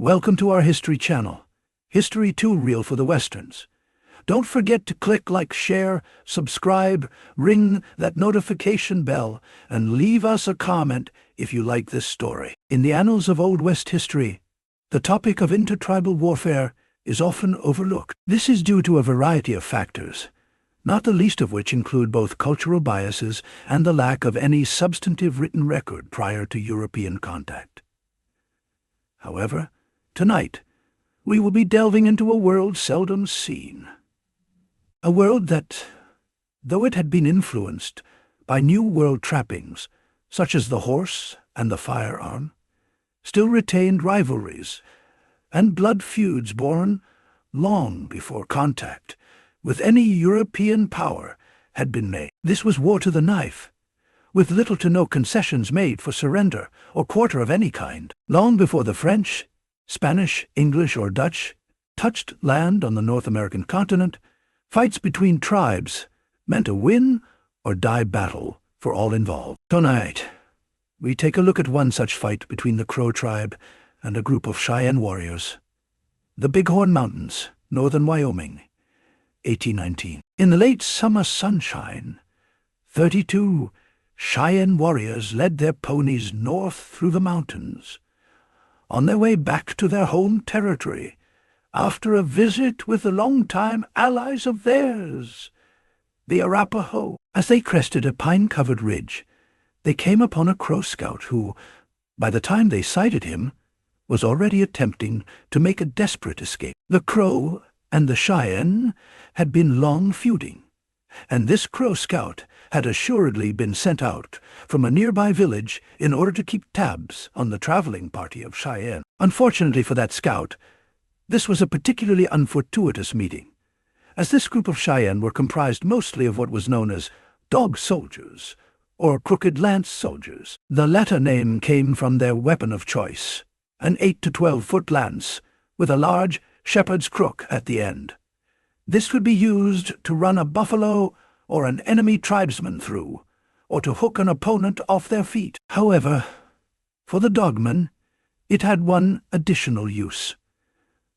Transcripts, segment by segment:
Welcome to our History channel. History too real for the Westerns. Don't forget to click like, share, subscribe, ring that notification bell, and leave us a comment if you like this story. In the annals of Old West history, the topic of intertribal warfare is often overlooked. This is due to a variety of factors, not the least of which include both cultural biases and the lack of any substantive written record prior to European contact. However, tonight, we will be delving into a world seldom seen. A world that, though it had been influenced by New World trappings, such as the horse and the firearm, still retained rivalries and blood feuds born long before contact with any European power had been made. This was war to the knife, with little to no concessions made for surrender or quarter of any kind. Long before the French, Spanish, English, or Dutch touched land on the North American continent, fights between tribes meant a win or die battle for all involved. Tonight, we take a look at one such fight between the Crow tribe and a group of Cheyenne warriors. The Bighorn Mountains, northern Wyoming, 1819. In the late summer sunshine, 32 Cheyenne warriors led their ponies north through the mountains, on their way back to their home territory, after a visit with the longtime allies of theirs, the Arapaho. As they crested a pine-covered ridge, they came upon a Crow scout who, by the time they sighted him, was already attempting to make a desperate escape. The Crow and the Cheyenne had been long feuding, and this Crow scout had assuredly been sent out from a nearby village in order to keep tabs on the traveling party of Cheyenne. Unfortunately for that scout, this was a particularly unfortuitous meeting, as this group of Cheyenne were comprised mostly of what was known as Dog Soldiers, or Crooked Lance Soldiers. The latter name came from their weapon of choice, an 8 to 12-foot lance with a large shepherd's crook at the end. This would be used to run a buffalo or an enemy tribesman through, or to hook an opponent off their feet. However, for the dogman, it had one additional use.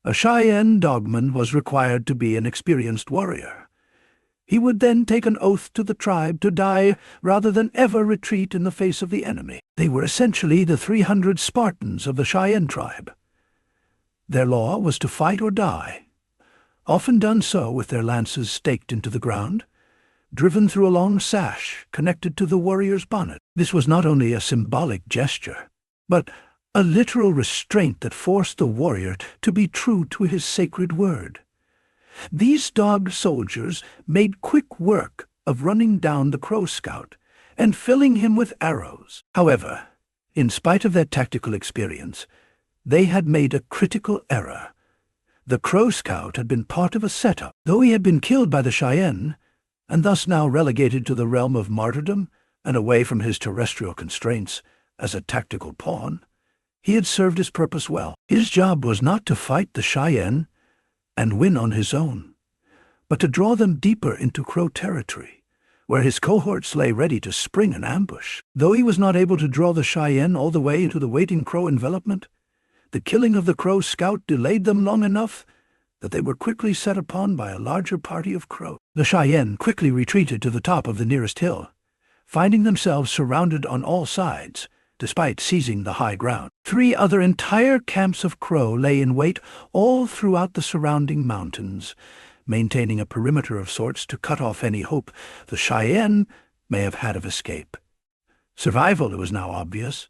A Cheyenne dogman was required to be an experienced warrior. He would then take an oath to the tribe to die rather than ever retreat in the face of the enemy. They were essentially the 300 Spartans of the Cheyenne tribe. Their law was to fight or die, often done so with their lances staked into the ground, driven through a long sash connected to the warrior's bonnet. This was not only a symbolic gesture, but a literal restraint that forced the warrior to be true to his sacred word. These dog soldiers made quick work of running down the Crow scout and filling him with arrows. However, in spite of their tactical experience, they had made a critical error. The Crow scout had been part of a setup. Though he had been killed by the Cheyenne, and thus now relegated to the realm of martyrdom and away from his terrestrial constraints as a tactical pawn, he had served his purpose well. His job was not to fight the Cheyenne and win on his own, but to draw them deeper into Crow territory, where his cohorts lay ready to spring an ambush. Though he was not able to draw the Cheyenne all the way into the waiting Crow envelopment, the killing of the Crow scout delayed them long enough that they were quickly set upon by a larger party of Crow. The Cheyenne quickly retreated to the top of the nearest hill, finding themselves surrounded on all sides, despite seizing the high ground. 3 other entire camps of Crow lay in wait all throughout the surrounding mountains, maintaining a perimeter of sorts to cut off any hope the Cheyenne may have had of escape. Survival, it was now obvious,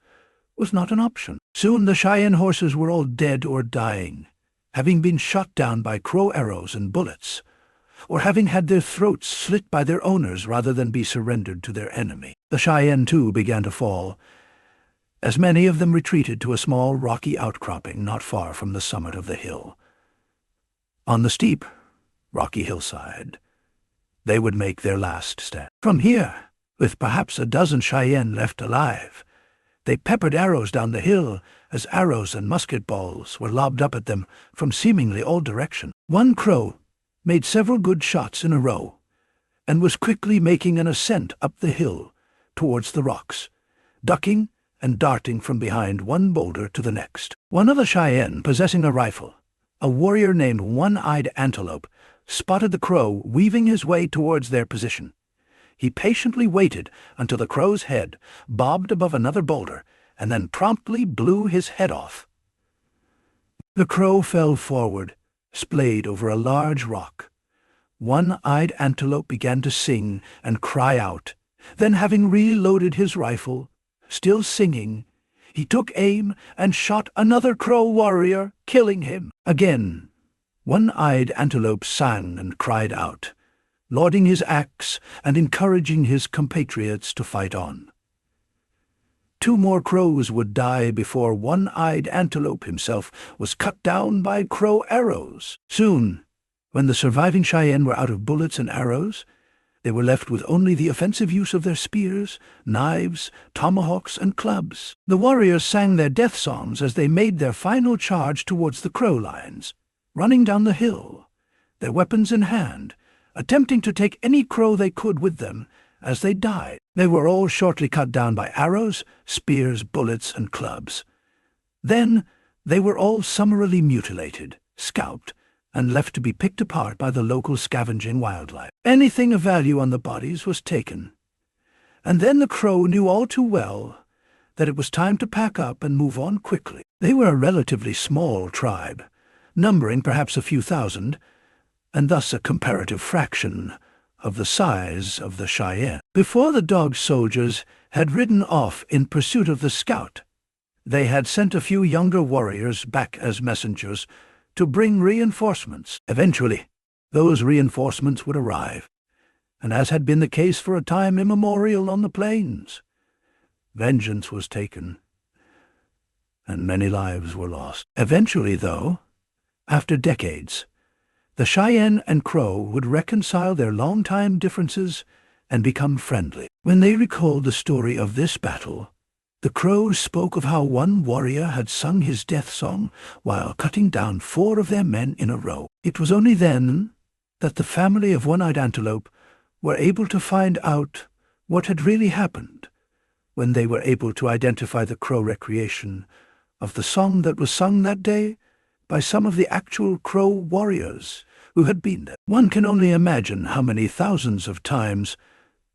was not an option. Soon the Cheyenne horses were all dead or dying, having been shot down by Crow arrows and bullets, or having had their throats slit by their owners rather than be surrendered to their enemy. The Cheyenne, too, began to fall, as many of them retreated to a small rocky outcropping not far from the summit of the hill. On the steep, rocky hillside, they would make their last stand. From here, with perhaps a dozen Cheyenne left alive, they peppered arrows down the hill as arrows and musket balls were lobbed up at them from seemingly all directions. One Crow made several good shots in a row and was quickly making an ascent up the hill towards the rocks, ducking and darting from behind one boulder to the next. One of the Cheyenne possessing a rifle, a warrior named One Eyed Antelope, spotted the crow weaving his way towards their position. He patiently waited until the crow's head bobbed above another boulder and then promptly blew his head off. The crow fell forward, splayed over a large rock. One-Eyed Antelope began to sing and cry out. Then, having reloaded his rifle, still singing, he took aim and shot another crow warrior, killing him. Again, One-Eyed Antelope sang and cried out, lauding his axe and encouraging his compatriots to fight on. 2 more crows would die before One-Eyed Antelope himself was cut down by crow arrows. Soon, when the surviving Cheyenne were out of bullets and arrows, they were left with only the offensive use of their spears, knives, tomahawks, and clubs. The warriors sang their death songs as they made their final charge towards the crow lines, running down the hill, their weapons in hand, attempting to take any crow they could with them as they died. They were all shortly cut down by arrows, spears, bullets, and clubs. Then they were all summarily mutilated, scalped, and left to be picked apart by the local scavenging wildlife. Anything of value on the bodies was taken. And then the crow knew all too well that it was time to pack up and move on quickly. They were a relatively small tribe, numbering perhaps a few thousand, and thus a comparative fraction of the size of the Cheyenne. Before the dog soldiers had ridden off in pursuit of the scout, they had sent a few younger warriors back as messengers to bring reinforcements. Eventually, those reinforcements would arrive, and as had been the case for a time immemorial on the plains, vengeance was taken, and many lives were lost. Eventually, though, after decades, the Cheyenne and Crow would reconcile their long-time differences and become friendly. When they recalled the story of this battle, the Crows spoke of how one warrior had sung his death song while cutting down 4 of their men in a row. It was only then that the family of One-Eyed Antelope were able to find out what had really happened, when they were able to identify the Crow recreation of the song that was sung that day by some of the actual Crow warriors who had been there. One can only imagine how many thousands of times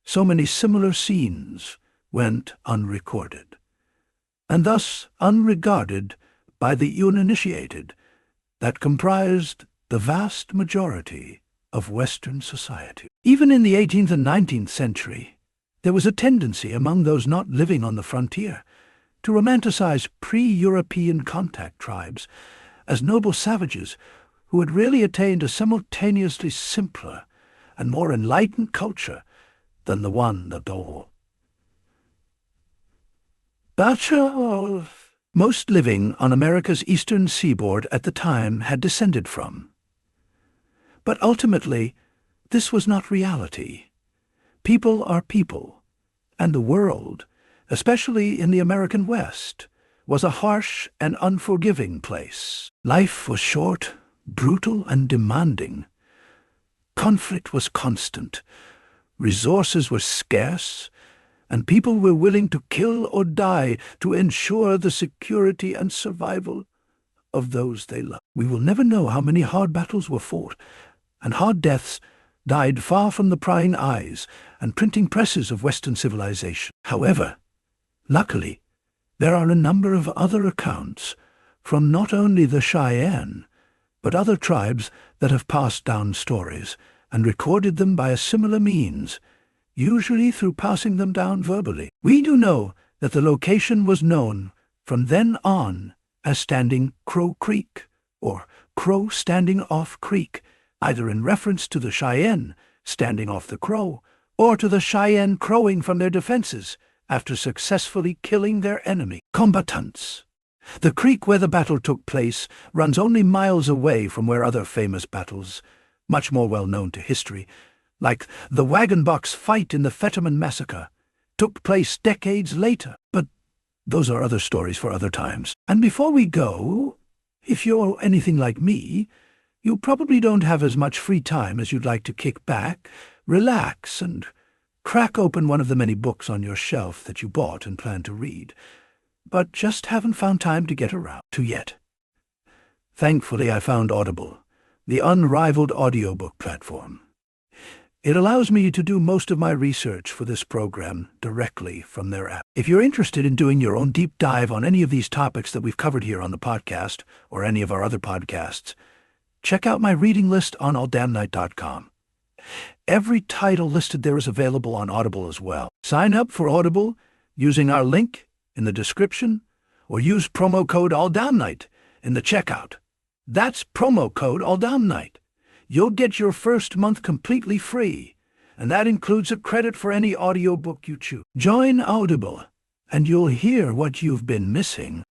so many similar scenes went unrecorded, and thus unregarded by the uninitiated, that comprised the vast majority of Western society. Even in the 18th and 19th century, there was a tendency among those not living on the frontier to romanticize pre-European contact tribes as noble savages who had really attained a simultaneously simpler and more enlightened culture than the one that all. Most living on America's eastern seaboard at the time had descended from. But ultimately, this was not reality. People are people, and the world, especially in the American West, was a harsh and unforgiving place. Life was short, brutal, and demanding. Conflict was constant. Resources were scarce, and people were willing to kill or die to ensure the security and survival of those they loved. We will never know how many hard battles were fought, and hard deaths died far from the prying eyes and printing presses of Western civilization. However, luckily, there are a number of other accounts from not only the Cheyenne, but other tribes that have passed down stories and recorded them by a similar means, usually through passing them down verbally. We do know that the location was known from then on as Standing Crow Creek, or Crow Standing Off Creek, either in reference to the Cheyenne standing off the Crow, or to the Cheyenne crowing from their defenses after successfully killing their enemy combatants. The creek where the battle took place runs only miles away from where other famous battles, much more well known to history, like the Wagon Box fight in the Fetterman Massacre, took place decades later. But those are other stories for other times. And before we go, if you're anything like me, you probably don't have as much free time as you'd like to kick back, relax, and crack open one of the many books on your shelf that you bought and plan to read. but just haven't found time to get around to yet. Thankfully, I found Audible, the unrivaled audiobook platform. It allows me to do most of my research for this program directly from their app. If you're interested in doing your own deep dive on any of these topics that we've covered here on the podcast or any of our other podcasts, check out my reading list on alldamnnight.com. Every title listed there is available on Audible as well. Sign up for Audible using our link in the description or use promo code alldamnnight in the checkout. That's promo code alldamnnight. You'll get your first month completely free, and that includes a credit for any audiobook you choose. Join Audible, and you'll hear what you've been missing.